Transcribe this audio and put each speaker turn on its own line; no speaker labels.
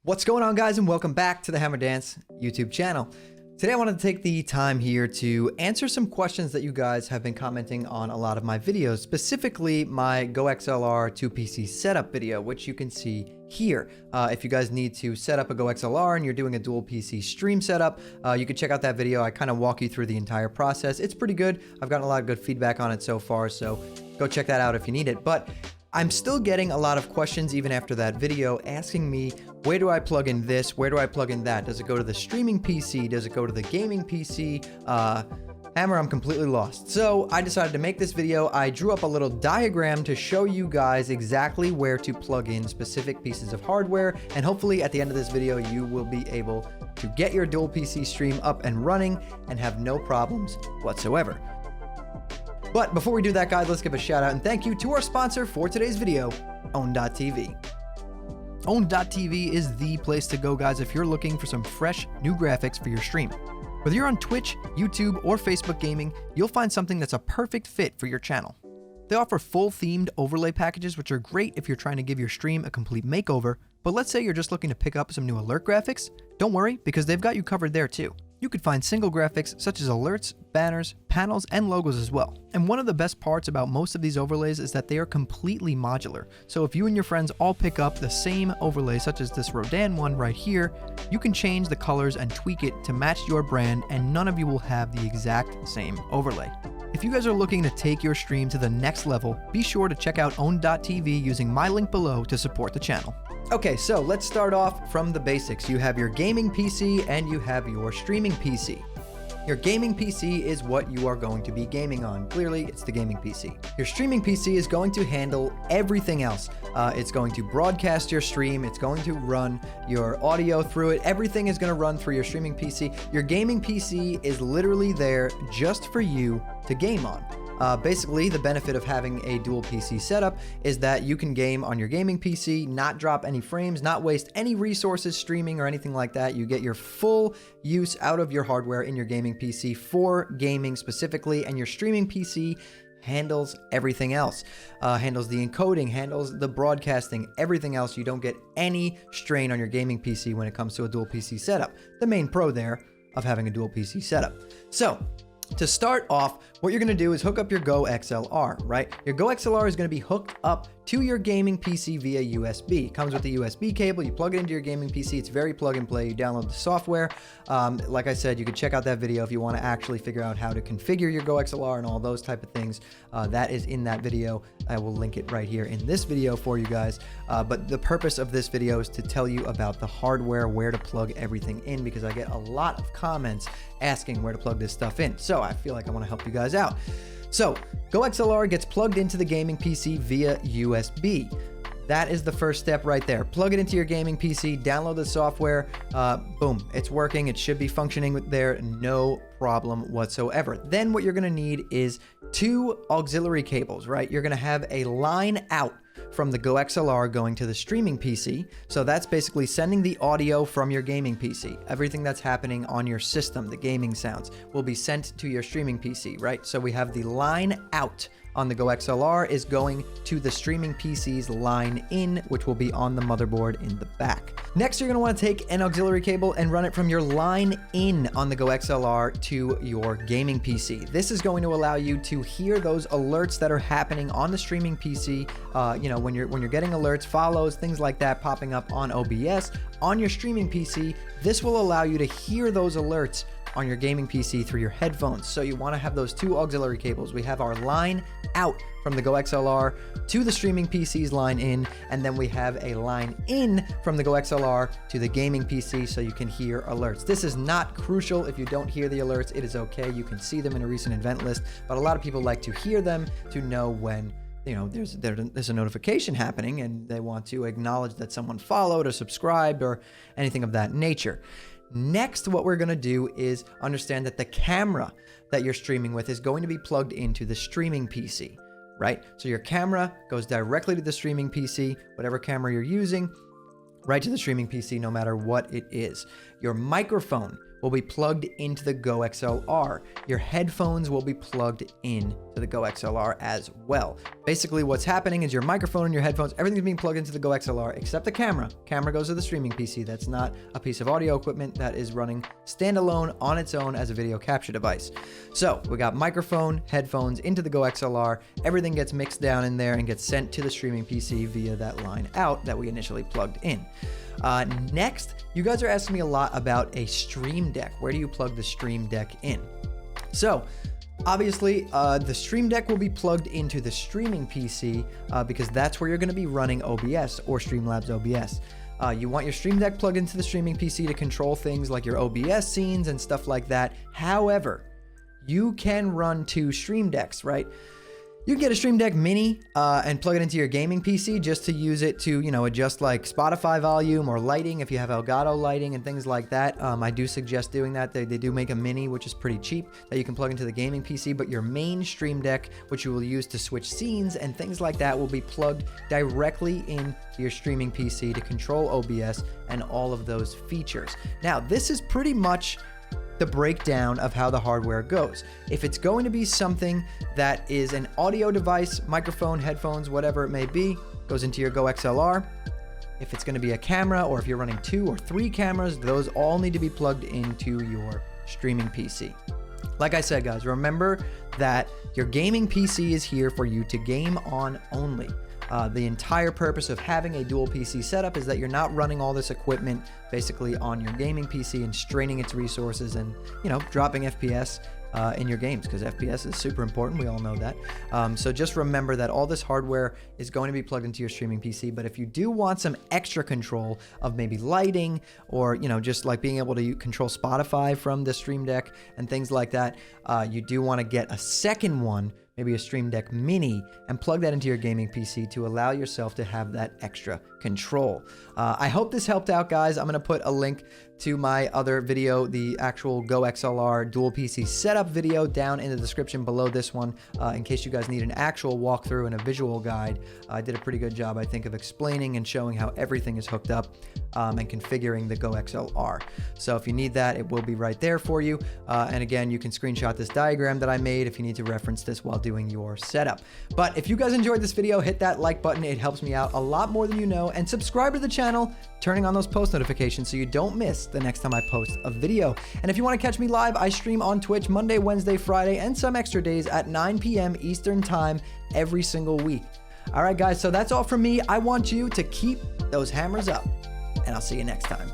What's going on, guys, and welcome back to the Hammer Dance YouTube channel. Today I wanted to take the time here to answer some questions that you guys have been commenting on a lot of my videos, specifically my GoXLR 2PC setup video, which you can see here. If you guys need to set up a GoXLR and you're doing a dual PC stream setup, you can check out that video. I kind of walk you through the entire process. It's pretty good. I've gotten a lot of good feedback on it so far, so go check that out if you need it. But I'm still getting a lot of questions even after that video asking me, where do I plug in this? Where do I plug in that? Does it go to the streaming PC? Does it go to the gaming PC? Hammer, I'm completely lost. So I decided to make this video. I drew up a little diagram to show you guys exactly where to plug in specific pieces of hardware. And hopefully at the end of this video, you will be able to get your dual PC stream up and running and have no problems whatsoever. But before we do that, guys, let's give a shout out and thank you to our sponsor for today's video, Own.tv. Own.tv is the place to go, guys, if you're looking for some fresh new graphics for your stream. Whether you're on Twitch, YouTube, or Facebook gaming, you'll find something that's a perfect fit for your channel. They offer full themed overlay packages, which are great if you're trying to give your stream a complete makeover. But let's say you're just looking to pick up some new alert graphics. Don't worry, because they've got you covered there too. You could find single graphics such as alerts, banners, panels, and logos as well. And one of the best parts about most of these overlays is that they are completely modular. So if you and your friends all pick up the same overlay, such as this Rodan one right here, you can change the colors and tweak it to match your brand, and none of you will have the exact same overlay. If you guys are looking to take your stream to the next level, be sure to check out Own.tv using my link below to support the channel. Okay, so let's start off from the basics. You have your gaming PC and you have your streaming PC. Your gaming PC is what you are going to be gaming on. Clearly, it's the gaming PC. Your streaming PC is going to handle everything else. It's going to broadcast your stream. It's going to run your audio through it. Everything is going to run through your streaming PC. Your gaming PC is literally there just for you to game on. Basically, the benefit of having a dual PC setup is that you can game on your gaming PC, not drop any frames, not waste any resources streaming or anything like that. You get your full use out of your hardware in your gaming PC for gaming specifically, and your streaming PC handles everything else. Handles the encoding, handles the broadcasting, everything else. You don't get any strain on your gaming PC when it comes to a dual PC setup. The main pro there of having a dual PC setup. So, to start off, what you're going to do is hook up your GoXLR, right? Your GoXLR is going to be hooked up to your gaming PC via USB. It comes with a USB cable. You plug it into your gaming PC. It's very plug and play. You download the software. Like I said, you can check out that video if you want to actually figure out how to configure your GoXLR and all those type of things. That is in that video. I will link it right here in this video for you guys. But the purpose of this video is to tell you about the hardware, where to plug everything in, because I get a lot of comments asking where to plug this stuff in. So I feel like I want to help you guys out. So GoXLR gets plugged into the gaming PC via USB. That is the first step right there. Plug it into your gaming PC, download the software, boom, it's working. It should be functioning there, no problem whatsoever. Then what you're gonna need is two auxiliary cables, right? You're gonna have a line out from the GoXLR going to the streaming PC. So that's basically sending the audio from your gaming PC. Everything that's happening on your system, the gaming sounds, will be sent to your streaming PC, right? So we have the line out on the GoXLR is going to the streaming PC's line in, which will be on the motherboard in the back. Next, you're gonna wanna take an auxiliary cable and run it from your line in on the GoXLR to your gaming PC. This is going to allow you to hear those alerts that are happening on the streaming PC. You know, when you're getting alerts, follows, things like that popping up on OBS on your streaming PC. This will allow you to hear those alerts on your gaming PC through your headphones. So you want to have those two auxiliary cables. We have our line out from the GoXLR to the streaming PC's line in, and then we have a line in from the GoXLR to the gaming PC so you can hear alerts. This is not crucial. If you don't hear the alerts, it is okay. You can see them in a recent event list, but a lot of people like to hear them to know when there's a notification happening and they want to acknowledge that someone followed or subscribed or anything of that nature. Next, what we're going to do is understand that the camera that you're streaming with is going to be plugged into the streaming PC, right? So your camera goes directly to the streaming PC, whatever camera you're using, right to the streaming PC, no matter what it is. Your microphone will be plugged into the GoXLR. Your headphones will be plugged in to to the Go XLR as well. Basically, what's happening is your microphone and your headphones, everything's being plugged into the Go XLR except the camera. Camera goes to the streaming PC. That's not a piece of audio equipment. That is running standalone on its own as a video capture device. So we got microphone, headphones into the Go XLR. Everything gets mixed down in there and gets sent to the streaming PC via that line out that we initially plugged in. Next, you guys are asking me a lot about a Stream Deck. Where do you plug the Stream Deck in? So obviously, the Stream Deck will be plugged into the streaming PC because that's where you're going to be running OBS or Streamlabs OBS. You want your Stream Deck plugged into the streaming PC to control things like your OBS scenes and stuff like that. However, you can run 2 Stream Decks, right? You can get a Stream Deck Mini and plug it into your gaming PC just to use it to, adjust like Spotify volume or lighting if you have Elgato lighting and things like that. I do suggest doing that. They do make a Mini, which is pretty cheap, that you can plug into the gaming PC, but your main Stream Deck, which you will use to switch scenes and things like that, will be plugged directly into your streaming PC to control OBS and all of those features. Now, this is pretty much the breakdown of how the hardware goes. If it's going to be something that is an audio device, microphone, headphones, whatever it may be, goes into your Go XLR. If it's going to be a camera, or if you're running 2 or 3 cameras, those all need to be plugged into your streaming PC. Like I said, guys, remember that your gaming PC is here for you to game on only. The entire purpose of having a dual PC setup is that you're not running all this equipment basically on your gaming PC and straining its resources and, dropping FPS in your games, because FPS is super important. We all know that. So just remember that all this hardware is going to be plugged into your streaming PC. But if you do want some extra control of maybe lighting or, just like being able to control Spotify from the Stream Deck and things like that, you do want to get a second one, maybe a Stream Deck Mini, and plug that into your gaming PC to allow yourself to have that extra control. I hope this helped out, guys. I'm going to put a link to my other video, the actual Go XLR dual PC setup video, down in the description below this one, in case you guys need an actual walkthrough and a visual guide. I did a pretty good job, I think, of explaining and showing how everything is hooked up and configuring the Go XLR. So if you need that, it will be right there for you. And again, you can screenshot this diagram that I made if you need to reference this while doing your setup. But if you guys enjoyed this video, hit that like button. It helps me out a lot more than you know. And subscribe to the channel, turning on those post notifications so you don't miss the next time I post a video. And if you want to catch me live, I stream on Twitch Monday, Wednesday, Friday, and some extra days at 9 p.m. Eastern Time every single week. All right, guys, so that's all from me. I want you to keep those hammers up, and I'll see you next time.